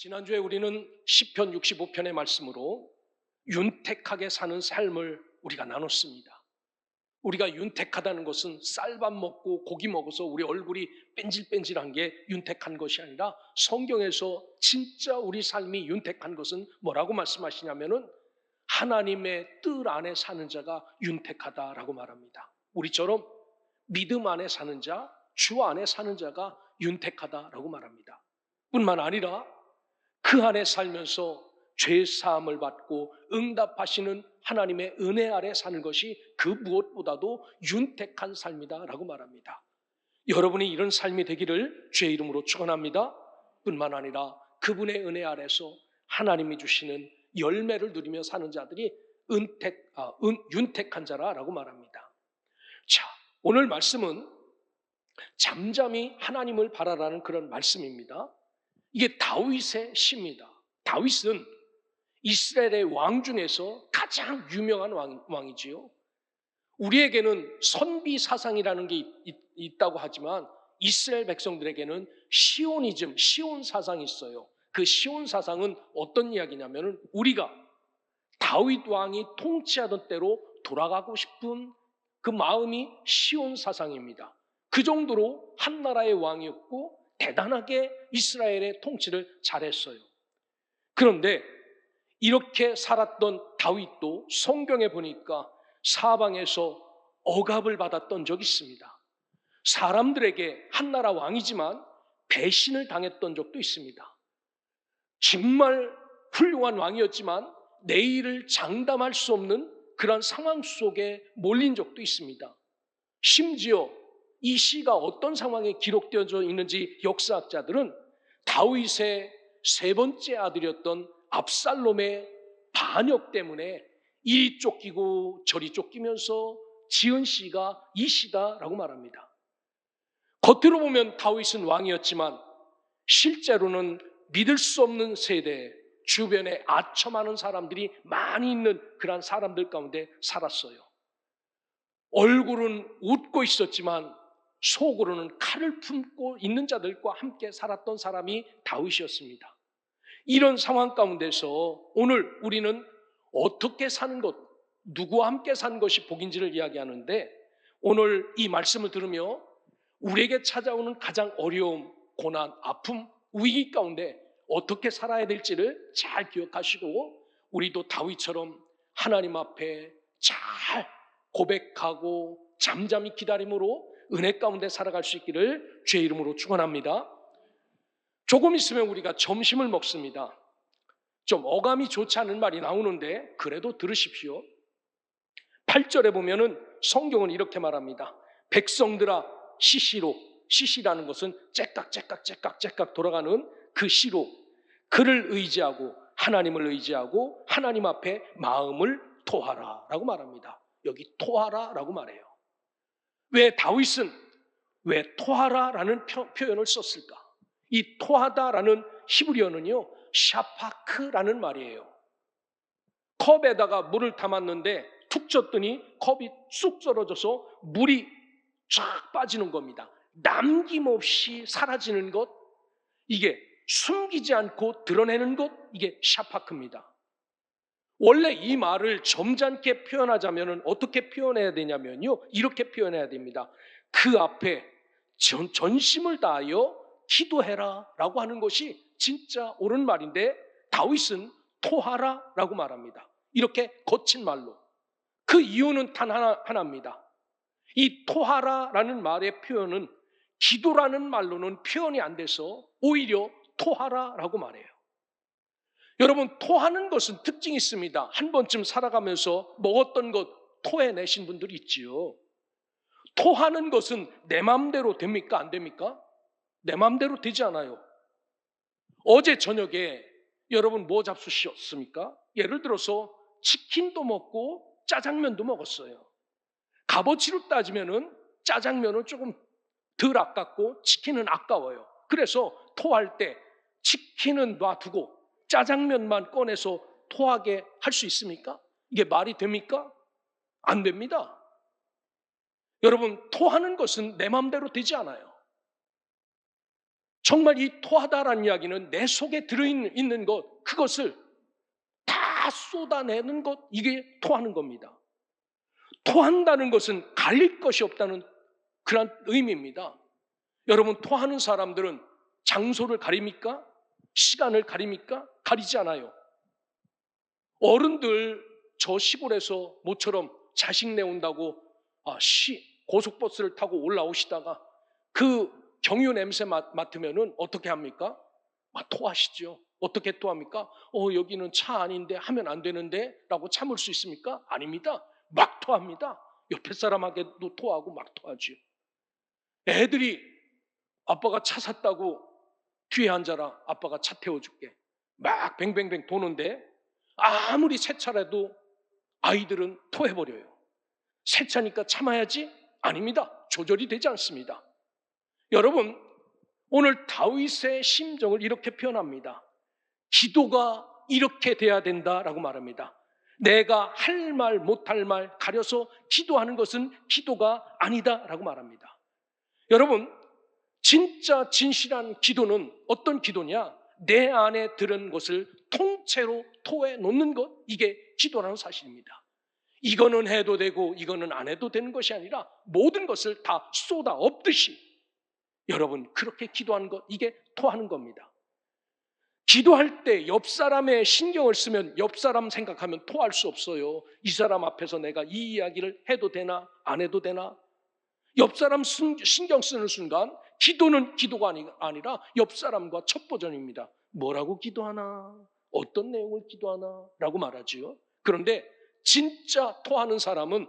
지난주에 우리는 시편 65편의 말씀으로 윤택하게 사는 삶을 우리가 나눴습니다. 우리가 윤택하다는 것은 쌀밥 먹고 고기 먹어서 우리 얼굴이 뺀질뺀질한 게 윤택한 것이 아니라 성경에서 진짜 우리 삶이 윤택한 것은 뭐라고 말씀하시냐면은 하나님의 뜻 안에 사는 자가 윤택하다라고 말합니다. 우리처럼 믿음 안에 사는 자, 주 안에 사는 자가 윤택하다라고 말합니다. 뿐만 아니라 그 안에 살면서 죄 사함을 받고 응답하시는 하나님의 은혜 아래 사는 것이 그 무엇보다도 윤택한 삶이다라고 말합니다. 여러분이 이런 삶이 되기를 주의 이름으로 축원합니다. 뿐만 아니라 그분의 은혜 아래서 하나님이 주시는 열매를 누리며 사는 자들이 윤택한 자라고 말합니다. 자, 오늘 말씀은 잠잠히 하나님을 바라라는 그런 말씀입니다. 이게 다윗의 시입니다. 다윗은 이스라엘의 왕 중에서 가장 유명한 왕이지요. 우리에게는 선비 사상이라는 게 있다고 하지만 이스라엘 백성들에게는 시온이즘, 시온 사상이 있어요. 그 시온 사상은 어떤 이야기냐면 우리가 다윗 왕이 통치하던 때로 돌아가고 싶은 그 마음이 시온 사상입니다. 그 정도로 한 나라의 왕이었고 대단하게 이스라엘의 통치를 잘했어요. 그런데 이렇게 살았던 다윗도 성경에 보니까 사방에서 억압을 받았던 적이 있습니다. 사람들에게 한 나라 왕이지만 배신을 당했던 적도 있습니다. 정말 훌륭한 왕이었지만 내일을 장담할 수 없는 그런 상황 속에 몰린 적도 있습니다. 심지어 이 시가 어떤 상황에 기록되어져 있는지 역사학자들은 다윗의 세 번째 아들이었던 압살롬의 반역 때문에 이리 쫓기고 저리 쫓기면서 지은 시가 이 시다라고 말합니다. 겉으로 보면 다윗은 왕이었지만 실제로는 믿을 수 없는 세대, 주변에 아첨하는 사람들이 많이 있는 그런 사람들 가운데 살았어요. 얼굴은 웃고 있었지만 속으로는 칼을 품고 있는 자들과 함께 살았던 사람이 다윗이었습니다. 이런 상황 가운데서 오늘 우리는 어떻게 사는 것, 누구와 함께 사는 것이 복인지를 이야기하는데 오늘 이 말씀을 들으며 우리에게 찾아오는 가장 어려움, 고난, 아픔, 위기 가운데 어떻게 살아야 될지를 잘 기억하시고 우리도 다윗처럼 하나님 앞에 잘 고백하고 잠잠히 기다림으로 은혜 가운데 살아갈 수 있기를 주의 이름으로 축원합니다. 조금 있으면 우리가 점심을 먹습니다. 좀 어감이 좋지 않은 말이 나오는데 그래도 들으십시오. 8절에 보면은 성경은 이렇게 말합니다. 백성들아 시시로, 시시라는 것은 째깍 돌아가는 그 시로 그를 의지하고 하나님을 의지하고 하나님 앞에 마음을 토하라 라고 말합니다. 여기 토하라 라고 말해요. 왜 다윗은 왜 토하라 라는 표현을 썼을까? 이 토하다라는 히브리어는요 샤파크라는 말이에요. 컵에다가 물을 담았는데 툭 쳤더니 컵이 쑥 떨어져서 물이 쫙 빠지는 겁니다. 남김없이 사라지는 것, 이게 숨기지 않고 드러내는 것, 이게 샤파크입니다. 원래 이 말을 점잖게 표현하자면 어떻게 표현해야 되냐면요 이렇게 표현해야 됩니다. 그 앞에 전심을 다하여 기도해라 라고 하는 것이 진짜 옳은 말인데 다윗은 토하라 라고 말합니다. 이렇게 거친 말로. 그 이유는 단 하나입니다. 이 토하라 라는 말의 표현은 기도라는 말로는 표현이 안 돼서 오히려 토하라 라고 말해요. 여러분 토하는 것은 특징이 있습니다. 한 번쯤 살아가면서 먹었던 것 토해내신 분들이 있지요. 토하는 것은 내 마음대로 됩니까? 안 됩니까? 내 마음대로 되지 않아요. 어제 저녁에 여러분 뭐 잡수셨습니까? 예를 들어서 치킨도 먹고 짜장면도 먹었어요. 값어치로 따지면은 짜장면은 조금 덜 아깝고 치킨은 아까워요. 그래서 토할 때 치킨은 놔두고 짜장면만 꺼내서 토하게 할 수 있습니까? 이게 말이 됩니까? 안 됩니다. 여러분 토하는 것은 내 마음대로 되지 않아요. 정말 이 토하다라는 이야기는 내 속에 들어있는 것, 그것을 다 쏟아내는 것, 이게 토하는 겁니다. 토한다는 것은 가릴 것이 없다는 그런 의미입니다. 여러분, 토하는 사람들은 장소를 가립니까? 시간을 가립니까? 가리지 않아요. 어른들 저 시골에서 모처럼 자식 내온다고 고속버스를 타고 올라오시다가 그 경유 냄새 맡으면은 어떻게 합니까? 토하시죠. 어떻게 토합니까? 여기는 차 아닌데 하면 안 되는데 라고 참을 수 있습니까? 아닙니다. 막 토합니다. 옆에 사람에게도 토하고 막 토하죠. 애들이 아빠가 차 샀다고 뒤에 앉아라. 아빠가 차 태워줄게. 막 뱅뱅뱅 도는데 아무리 새 차라도 아이들은 토해버려요. 새 차니까 참아야지? 아닙니다. 조절이 되지 않습니다. 여러분, 오늘 다윗의 심정을 이렇게 표현합니다. 기도가 이렇게 돼야 된다라고 말합니다. 내가 할 말 못할 말 가려서 기도하는 것은 기도가 아니다라고 말합니다. 여러분, 진짜 진실한 기도는 어떤 기도냐? 내 안에 들은 것을 통째로 토해 놓는 것, 이게 기도라는 사실입니다. 이거는 해도 되고 이거는 안 해도 되는 것이 아니라 모든 것을 다 쏟아 엎듯이 여러분, 그렇게 기도하는 것, 이게 토하는 겁니다. 기도할 때 옆 사람의 신경을 쓰면 옆 사람 생각하면 토할 수 없어요. 이 사람 앞에서 내가 이 이야기를 해도 되나 안 해도 되나? 옆 사람 신경 쓰는 순간 기도는 기도가 아니라 옆 사람과 첫 버전입니다. 뭐라고 기도하나? 어떤 내용을 기도하나? 라고 말하지요. 그런데 진짜 토하는 사람은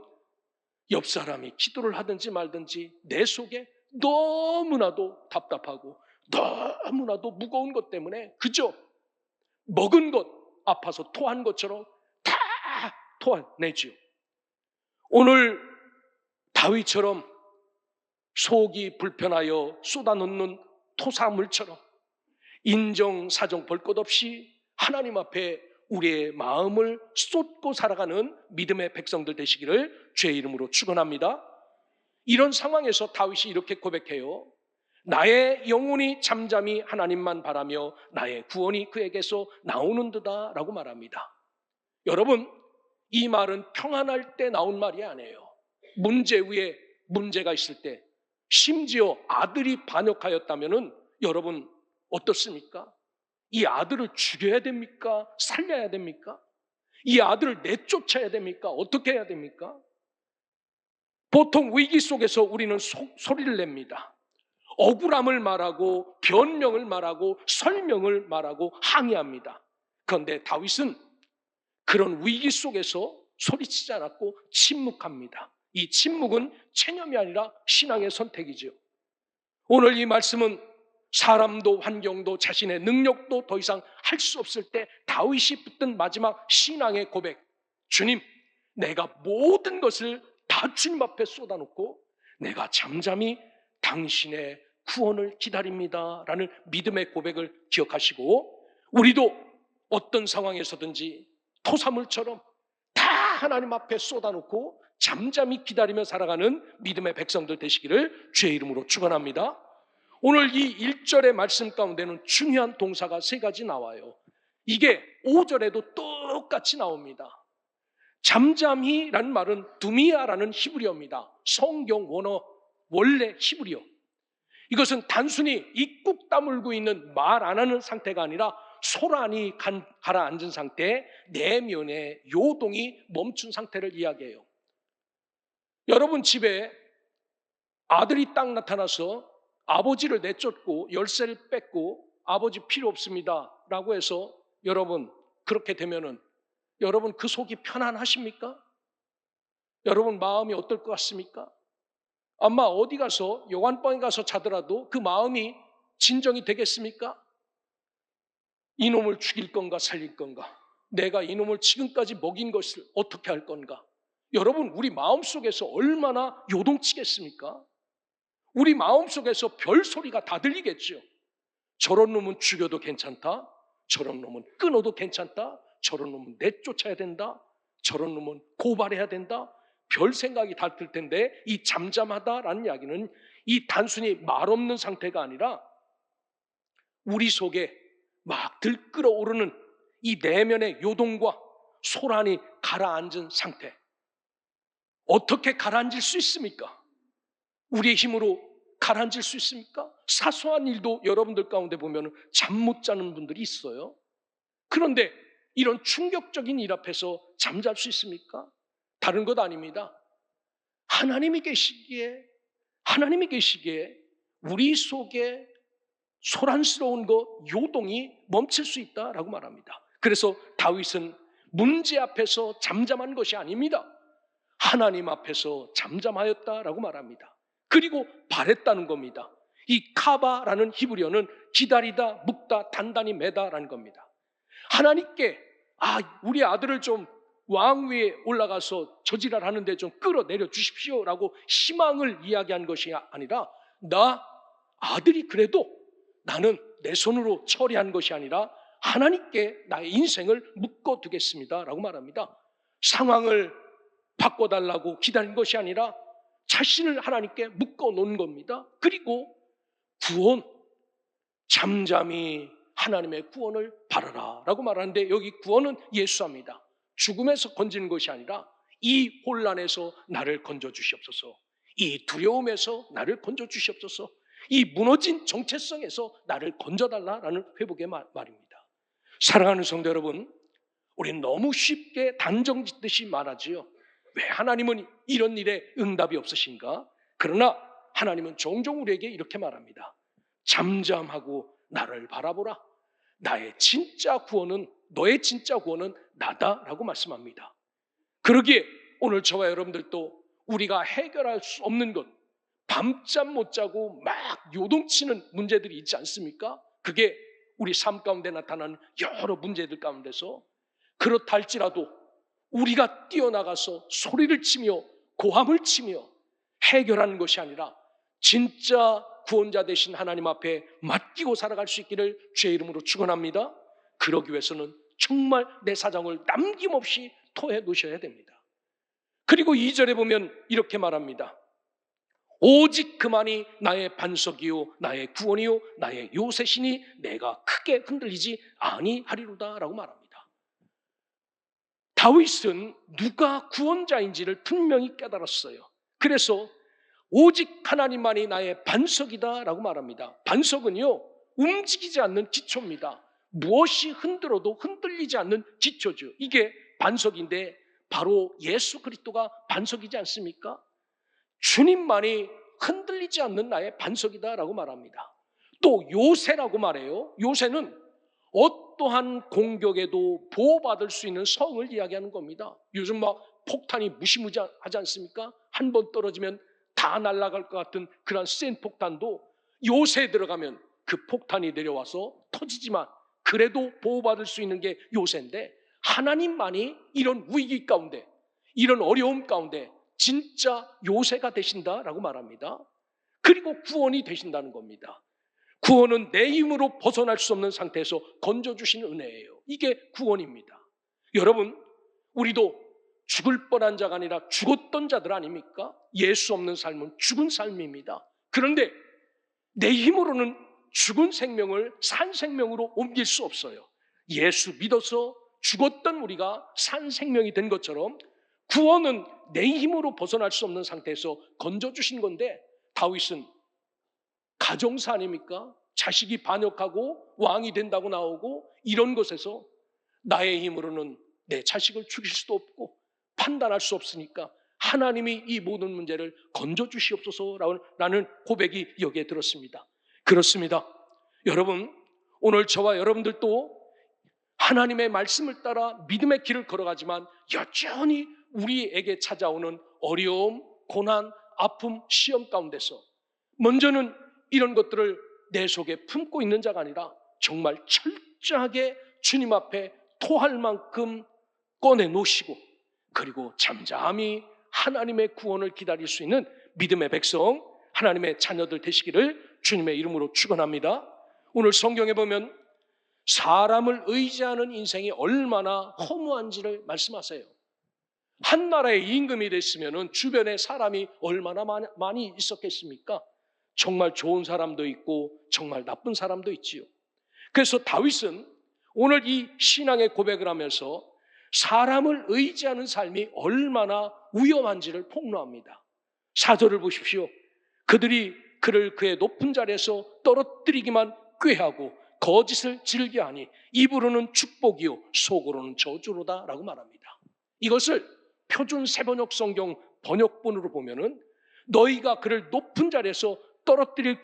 옆 사람이 기도를 하든지 말든지 내 속에 너무나도 답답하고 너무나도 무거운 것 때문에 그저 먹은 것, 아파서 토한 것처럼 다 토해내지요. 오늘 다윗처럼 속이 불편하여 쏟아놓는 토사물처럼 인정사정 볼 것 없이 하나님 앞에 우리의 마음을 쏟고 살아가는 믿음의 백성들 되시기를 주의 이름으로 축원합니다. 이런 상황에서 다윗이 이렇게 고백해요. 나의 영혼이 잠잠히 하나님만 바라며 나의 구원이 그에게서 나오는 듯다 라고 말합니다. 여러분, 이 말은 평안할 때 나온 말이 아니에요. 문제 위에 문제가 있을 때, 심지어 아들이 반역하였다면 여러분 어떻습니까? 이 아들을 죽여야 됩니까? 살려야 됩니까? 이 아들을 내쫓아야 됩니까? 어떻게 해야 됩니까? 보통 위기 속에서 우리는 소리를 냅니다. 억울함을 말하고 변명을 말하고 설명을 말하고 항의합니다. 그런데 다윗은 그런 위기 속에서 소리치지 않았고 침묵합니다. 이 침묵은 체념이 아니라 신앙의 선택이죠. 오늘 이 말씀은 사람도 환경도 자신의 능력도 더 이상 할 수 없을 때 다윗이 붙든 마지막 신앙의 고백. 주님, 내가 모든 것을 다 주님 앞에 쏟아놓고 내가 잠잠히 당신의 구원을 기다립니다 라는 믿음의 고백을 기억하시고, 우리도 어떤 상황에서든지 토사물처럼 다 하나님 앞에 쏟아놓고 잠잠히 기다리며 살아가는 믿음의 백성들 되시기를 주의 이름으로 축원합니다. 오늘 이 1절의 말씀 가운데는 중요한 동사가 3가지 나와요. 이게 5절에도 똑같이 나옵니다. 잠잠히라는 말은 두미야라는 히브리어입니다. 성경 원어 원래 히브리어. 이것은 단순히 입국 다물고 있는 말 안 하는 상태가 아니라 소란이 가라앉은 상태, 내면의 요동이 멈춘 상태를 이야기해요. 여러분 집에 아들이 딱 나타나서 아버지를 내쫓고 열쇠를 뺏고 아버지 필요 없습니다 라고 해서 여러분 그렇게 되면은 여러분 그 속이 편안하십니까? 여러분 마음이 어떨 것 같습니까? 아마 어디 가서 요한방에 가서 자더라도 그 마음이 진정이 되겠습니까? 이놈을 죽일 건가 살릴 건가? 내가 이놈을 지금까지 먹인 것을 어떻게 할 건가? 여러분 우리 마음속에서 얼마나 요동치겠습니까? 우리 마음속에서 별소리가 다 들리겠죠. 저런 놈은 죽여도 괜찮다. 저런 놈은 끊어도 괜찮다. 저런 놈은 내쫓아야 된다. 저런 놈은 고발해야 된다. 별 생각이 다 들 텐데 이 잠잠하다라는 이야기는 이 단순히 말 없는 상태가 아니라 우리 속에 막 들끓어오르는 이 내면의 요동과 소란이 가라앉은 상태. 어떻게 가라앉을 수 있습니까? 우리의 힘으로 가라앉을 수 있습니까? 사소한 일도 여러분들 가운데 보면 잠 못 자는 분들이 있어요. 그런데 이런 충격적인 일 앞에서 잠잘 수 있습니까? 다른 것 아닙니다. 하나님이 계시기에 우리 속에 소란스러운 것, 요동이 멈출 수 있다라고 말합니다. 그래서 다윗은 문제 앞에서 잠잠한 것이 아닙니다. 하나님 앞에서 잠잠하였다라고 말합니다. 그리고 바랬다는 겁니다. 이 카바라는 히브리어는 기다리다, 묵다, 단단히 매다라는 겁니다. 하나님께 우리 아들을 좀 왕위에 올라가서 저지랄 하는데 좀 끌어내려 주십시오라고 희망을 이야기한 것이 아니라, 나 아들이 그래도 나는 내 손으로 처리한 것이 아니라 하나님께 나의 인생을 묶어두겠습니다 라고 말합니다. 상황을 바꿔달라고 기다린 것이 아니라 자신을 하나님께 묶어놓은 겁니다. 그리고 구원, 잠잠히 하나님의 구원을 바라라 라고 말하는데, 여기 구원은 예수합니다. 죽음에서 건지는 것이 아니라 이 혼란에서 나를 건져주시옵소서, 이 두려움에서 나를 건져주시옵소서, 이 무너진 정체성에서 나를 건져달라라는 회복의 말입니다. 사랑하는 성도 여러분, 우리는 너무 쉽게 단정짓듯이 말하지요. 왜 하나님은 이런 일에 응답이 없으신가? 그러나 하나님은 종종 우리에게 이렇게 말합니다. 잠잠하고 나를 바라보라. 너의 진짜 구원은 나다라고 말씀합니다. 그러기에 오늘 저와 여러분들도 우리가 해결할 수 없는 것, 밤잠 못 자고 막 요동치는 문제들이 있지 않습니까? 그게 우리 삶 가운데 나타나는 여러 문제들 가운데서, 그렇다 할지라도 우리가 뛰어나가서 소리를 치며 고함을 치며 해결하는 것이 아니라 진짜 구원자 되신 하나님 앞에 맡기고 살아갈 수 있기를 주의 이름으로 축원합니다. 그러기 위해서는 정말 내 사정을 남김없이 토해 놓으셔야 됩니다. 그리고 2절에 보면 이렇게 말합니다. 오직 그만이 나의 반석이요 나의 구원이요 나의 요새시니 내가 크게 흔들리지 아니하리로다 라고 말합니다. 다윗은 누가 구원자인지를 분명히 깨달았어요. 그래서 오직 하나님만이 나의 반석이다 라고 말합니다. 반석은요, 움직이지 않는 기초입니다. 무엇이 흔들어도 흔들리지 않는 기초죠. 이게 반석인데 바로 예수 그리스도가 반석이지 않습니까? 주님만이 흔들리지 않는 나의 반석이다 라고 말합니다. 또 요새라고 말해요. 요새는 어떠한 공격에도 보호받을 수 있는 성을 이야기하는 겁니다. 요즘 막 폭탄이 무시무시하지 않습니까? 한 번 떨어지면 다 날아갈 것 같은 그런 센 폭탄도 요새에 들어가면 그 폭탄이 내려와서 터지지만 그래도 보호받을 수 있는 게 요새인데, 하나님만이 이런 위기 가운데, 이런 어려움 가운데 진짜 요새가 되신다라고 말합니다. 그리고 구원이 되신다는 겁니다. 구원은 내 힘으로 벗어날 수 없는 상태에서 건져주신 은혜예요. 이게 구원입니다. 여러분, 우리도 죽을 뻔한 자가 아니라 죽었던 자들 아닙니까? 예수 없는 삶은 죽은 삶입니다. 그런데 내 힘으로는 죽은 생명을 산 생명으로 옮길 수 없어요. 예수 믿어서 죽었던 우리가 산 생명이 된 것처럼 구원은 내 힘으로 벗어날 수 없는 상태에서 건져주신 건데, 다윗은 가정사 아닙니까? 자식이 반역하고 왕이 된다고 나오고 이런 것에서 나의 힘으로는 내 자식을 죽일 수도 없고 판단할 수 없으니까 하나님이 이 모든 문제를 건져주시옵소서라는 고백이 여기에 들었습니다. 그렇습니다. 여러분, 오늘 저와 여러분들도 하나님의 말씀을 따라 믿음의 길을 걸어가지만 여전히 우리에게 찾아오는 어려움, 고난, 아픔, 시험 가운데서 먼저는 이런 것들을 내 속에 품고 있는 자가 아니라 정말 철저하게 주님 앞에 토할 만큼 꺼내놓으시고, 그리고 잠잠히 하나님의 구원을 기다릴 수 있는 믿음의 백성, 하나님의 자녀들 되시기를 주님의 이름으로 축원합니다. 오늘 성경에 보면 사람을 의지하는 인생이 얼마나 허무한지를 말씀하세요. 한 나라의 임금이 됐으면 주변에 사람이 얼마나 많이 있었겠습니까? 정말 좋은 사람도 있고 정말 나쁜 사람도 있지요. 그래서 다윗은 오늘 이 신앙의 고백을 하면서 사람을 의지하는 삶이 얼마나 위험한지를 폭로합니다. 4절을 보십시오. 그들이 그를 그의 높은 자리에서 떨어뜨리기만 꾀하고 거짓을 즐겨하니 입으로는 축복이요 속으로는 저주로다 라고 말합니다. 이것을 표준 세번역 성경 번역본으로 보면은 너희가 그를 높은 자리에서 떨어뜨릴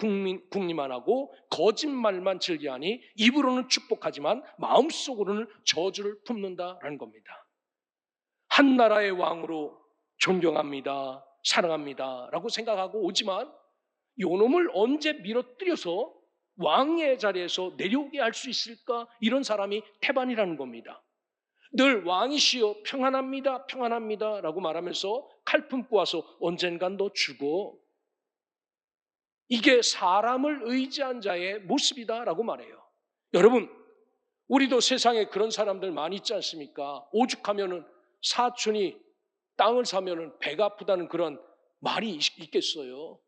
궁리만 하고 거짓말만 즐겨하니 입으로는 축복하지만 마음속으로는 저주를 품는다라는 겁니다. 한 나라의 왕으로 존경합니다, 사랑합니다 라고 생각하고 오지만 요놈을 언제 밀어뜨려서 왕의 자리에서 내려오게 할 수 있을까? 이런 사람이 태반이라는 겁니다. 늘 왕이시여 평안합니다, 평안합니다 라고 말하면서 칼 품고 와서 언젠간 너 죽어. 이게 사람을 의지한 자의 모습이다라고 말해요. 여러분, 우리도 세상에 그런 사람들 많이 있지 않습니까? 오죽하면은 사촌이 땅을 사면은 배가 아프다는 그런 말이 있겠어요.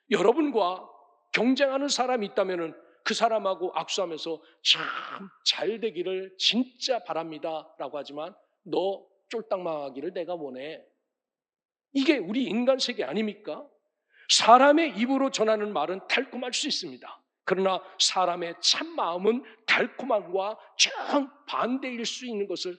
여러분과 경쟁하는 사람이 있다면은 그 사람하고 악수하면서 참 잘 되기를 진짜 바랍니다 라고 하지만 너 쫄딱 망하기를 내가 원해. 이게 우리 인간 세계 아닙니까? 사람의 입으로 전하는 말은 달콤할 수 있습니다. 그러나 사람의 참 마음은 달콤함과 정반대일 수 있는 것을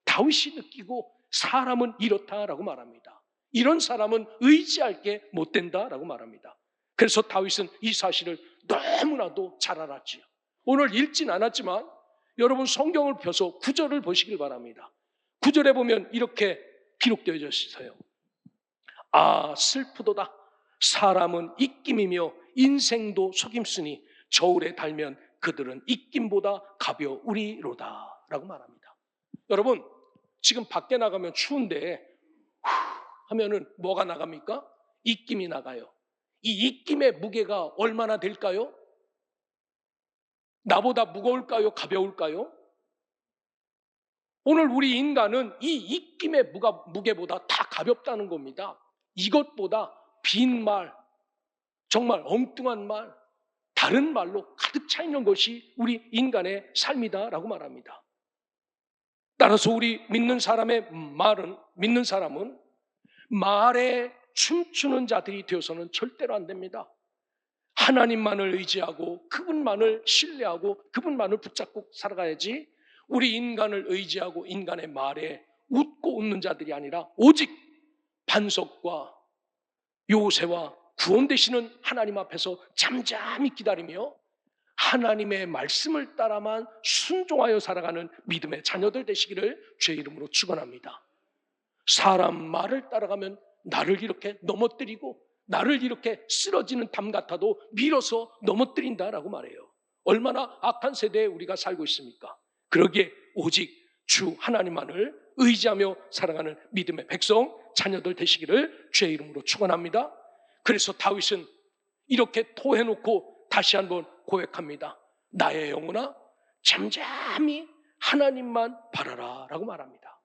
다윗이 느끼고 사람은 이렇다라고 말합니다. 이런 사람은 의지할 게 못 된다라고 말합니다. 그래서 다윗은 이 사실을 너무나도 잘 알았지요. 오늘 읽진 않았지만 여러분 성경을 펴서 9절을 보시길 바랍니다. 9절에 보면 이렇게 기록되어 있어요. 아 슬프도다. 사람은 입김이며 인생도 속임수니 저울에 달면 그들은 입김보다 가벼우리로다 라고 말합니다. 여러분 지금 밖에 나가면 추운데 하면은 뭐가 나갑니까? 입김이 나가요. 이 입김의 무게가 얼마나 될까요? 나보다 무거울까요? 가벼울까요? 오늘 우리 인간은 이 입김의 무게보다 다 가볍다는 겁니다. 이것보다 빈말, 정말 엉뚱한 말, 다른 말로 가득 차 있는 것이 우리 인간의 삶이다라고 말합니다. 따라서 우리 믿는 사람은 말에 춤추는 자들이 되어서는 절대로 안 됩니다. 하나님만을 의지하고 그분만을 신뢰하고 그분만을 붙잡고 살아가야지 우리 인간을 의지하고 인간의 말에 웃고 웃는 자들이 아니라 오직 반석과 요새와 구원 되시는 하나님 앞에서 잠잠히 기다리며 하나님의 말씀을 따라만 순종하여 살아가는 믿음의 자녀들 되시기를 주의 이름으로 축원합니다. 사람 말을 따라가면 나를 이렇게 넘어뜨리고 나를 이렇게 쓰러지는 담 같아도 밀어서 넘어뜨린다라고 말해요. 얼마나 악한 세대에 우리가 살고 있습니까? 그러기에 오직 주 하나님만을 의지하며 살아가는 믿음의 백성 자녀들 되시기를 주의 이름으로 축원합니다. 그래서 다윗은 이렇게 토해놓고 다시 한번 고백합니다. 나의 영혼아 잠잠히 하나님만 바라라 라고 말합니다.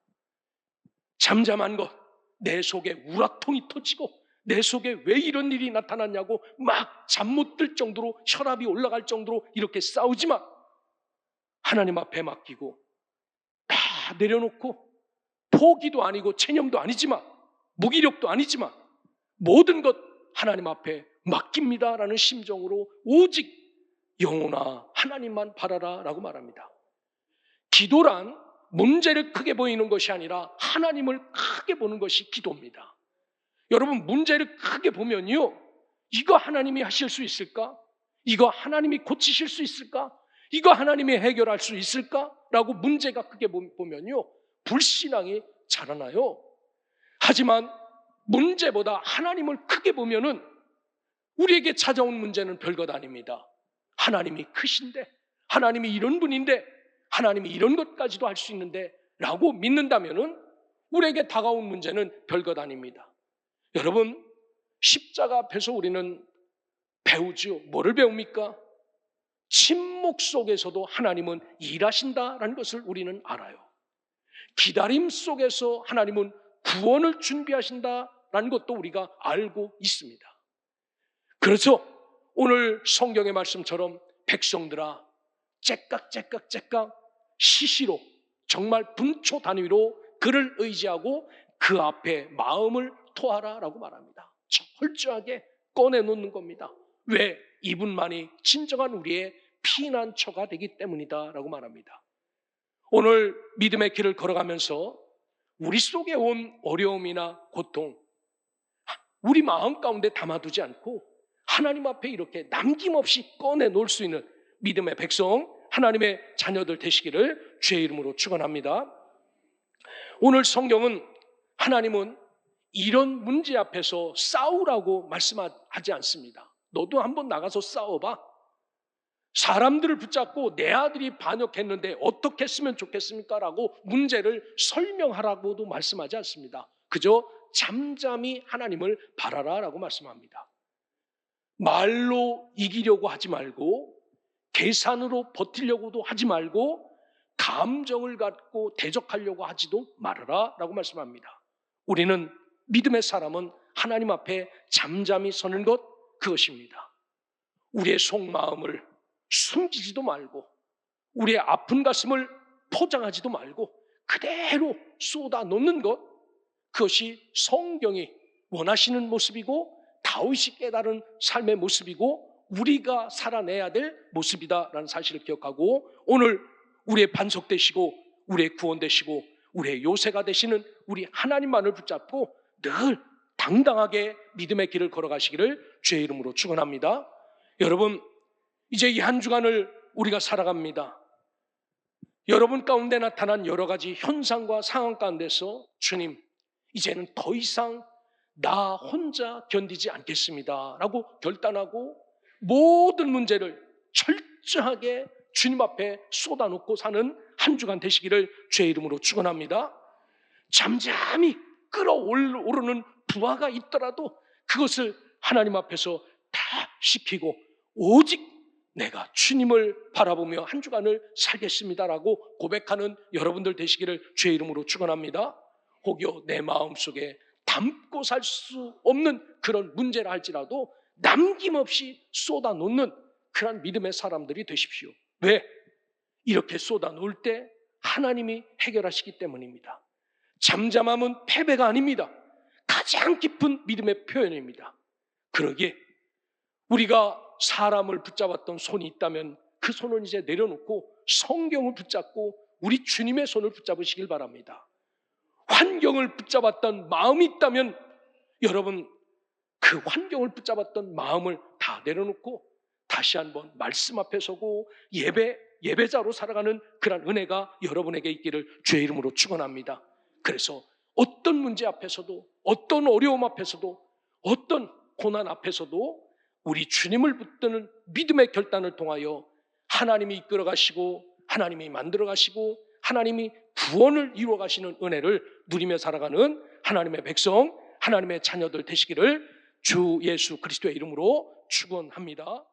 잠잠한 것, 내 속에 우라통이 터지고 내 속에 왜 이런 일이 나타났냐고 막 잠 못 들 정도로 혈압이 올라갈 정도로 이렇게 싸우지만 하나님 앞에 맡기고 다 내려놓고 포기도 아니고 체념도 아니지만 무기력도 아니지만 모든 것 하나님 앞에 맡깁니다라는 심정으로 오직 영혼아 하나님만 바라라 라고 말합니다. 기도란 문제를 크게 보이는 것이 아니라 하나님을 크게 보는 것이 기도입니다. 여러분 문제를 크게 보면요 이거 하나님이 하실 수 있을까? 이거 하나님이 고치실 수 있을까? 이거 하나님이 해결할 수 있을까? 라고 문제가 크게 보면요 불신앙이 자라나요. 하지만 문제보다 하나님을 크게 보면은 우리에게 찾아온 문제는 별것 아닙니다. 하나님이 크신데 하나님이 이런 분인데 하나님이 이런 것까지도 할 수 있는데 라고 믿는다면은 우리에게 다가온 문제는 별것 아닙니다. 여러분 십자가 앞에서 우리는 배우지요. 뭐를 배웁니까? 침묵 속에서도 하나님은 일하신다라는 것을 우리는 알아요. 기다림 속에서 하나님은 구원을 준비하신다라는 것도 우리가 알고 있습니다. 그래서 오늘 성경의 말씀처럼 백성들아 째깍 시시로 정말 분초 단위로 그를 의지하고 그 앞에 마음을 토하라라고 말합니다. 철저하게 꺼내놓는 겁니다. 왜? 이분만이 진정한 우리의 피난처가 되기 때문이다라고 말합니다. 오늘 믿음의 길을 걸어가면서 우리 속에 온 어려움이나 고통, 우리 마음 가운데 담아두지 않고 하나님 앞에 이렇게 남김없이 꺼내놓을 수 있는 믿음의 백성, 하나님의 자녀들 되시기를 주의 이름으로 축원합니다. 오늘 성경은 하나님은 이런 문제 앞에서 싸우라고 말씀하지 않습니다. 너도 한번 나가서 싸워봐. 사람들을 붙잡고 내 아들이 반역했는데 어떻게 했으면 좋겠습니까? 라고 문제를 설명하라고도 말씀하지 않습니다. 그저 잠잠히 하나님을 바라라 라고 말씀합니다. 말로 이기려고 하지 말고 계산으로 버티려고도 하지 말고 감정을 갖고 대적하려고 하지도 말아라 라고 말씀합니다. 우리는 믿음의 사람은 하나님 앞에 잠잠히 서는 것, 그것입니다. 우리의 속마음을 숨기지도 말고 우리의 아픈 가슴을 포장하지도 말고 그대로 쏟아놓는 것, 그것이 성경이 원하시는 모습이고 다윗이 깨달은 삶의 모습이고 우리가 살아내야 될 모습이다라는 사실을 기억하고 오늘 우리의 반석 되시고 우리의 구원 되시고 우리의 요새가 되시는 우리 하나님만을 붙잡고 늘 당당하게 믿음의 길을 걸어가시기를 주의 이름으로 축원합니다. 여러분, 이제 이 한 주간을 우리가 살아갑니다. 여러분 가운데 나타난 여러 가지 현상과 상황 가운데서 주님, 이제는 더 이상 나 혼자 견디지 않겠습니다 라고 결단하고 모든 문제를 철저하게 주님 앞에 쏟아놓고 사는 한 주간 되시기를 주의 이름으로 축원합니다. 잠잠히 끓어오르는 부하가 있더라도 그것을 하나님 앞에서 다 식히고 오직 내가 주님을 바라보며 한 주간을 살겠습니다라고 고백하는 여러분들 되시기를 주의 이름으로 축원합니다. 혹여 내 마음속에 담고 살 수 없는 그런 문제라 할지라도 남김없이 쏟아놓는 그런 믿음의 사람들이 되십시오. 왜? 이렇게 쏟아놓을 때 하나님이 해결하시기 때문입니다. 잠잠함은 패배가 아닙니다. 가장 깊은 믿음의 표현입니다. 그러기에 우리가 사람을 붙잡았던 손이 있다면 그 손은 이제 내려놓고 성경을 붙잡고 우리 주님의 손을 붙잡으시길 바랍니다. 환경을 붙잡았던 마음이 있다면 여러분 그 환경을 붙잡았던 마음을 다 내려놓고 다시 한번 말씀 앞에 서고 예배자로 살아가는 그런 은혜가 여러분에게 있기를 주의 이름으로 축원합니다. 그래서 어떤 문제 앞에서도 어떤 어려움 앞에서도 어떤 고난 앞에서도 우리 주님을 붙드는 믿음의 결단을 통하여 하나님이 이끌어 가시고 하나님이 만들어 가시고 하나님이 구원을 이루어 가시는 은혜를 누리며 살아가는 하나님의 백성, 하나님의 자녀들 되시기를 주 예수 그리스도의 이름으로 축원합니다.